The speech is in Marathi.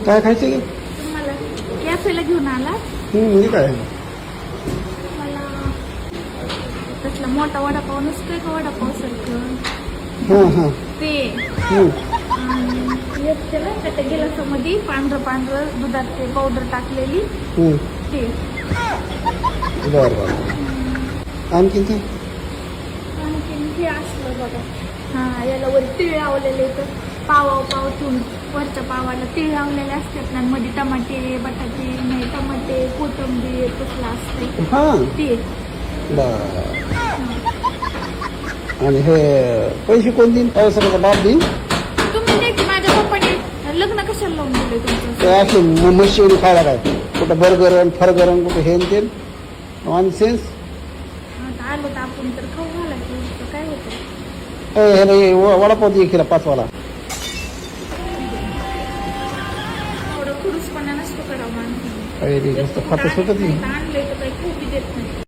काय खायचं की तुम्हाला कॅफेला घेऊन आला म्हणजे काय मला तसला मोठा वडापाव नसतोय का वडापाव सारखं हां हां ते हं, आणि एक त्याला त्या गिलासामध्ये पांढरं दुधात ते पावडर टाकलेली हं. ते बरं बरं आणखीन काय आणखीन हे असलं बघा हां याला वर तीळ लावलेले तर पाव ठेवून वरच्या पावाला तीळ लावलेले असतात ना मध्ये टमाटे बटाटे नाही टमाटे कोथिंबीर तसलं असते हां ते बरं आणि हे पैसे कोण देईन पैशाचा बाप देईन तुम्ही नाही की माझ्या पप्पाने लग्न कशाला लावून दिले तुमचं ते असे मशीन खायला काय कुठं बर्गर आणि फर्गर आणि कुठं हे ते ऑन सेन्स आता आलो तर आपण तर खाऊ घालायचं काय होतं हे वडापाव दे खिला 5 वाला थोडं खुरूसपणा नसतो करावं माणसाने अरे रे मस्त खातं सुटत नाही आणलंय तर काही खूप देत नाही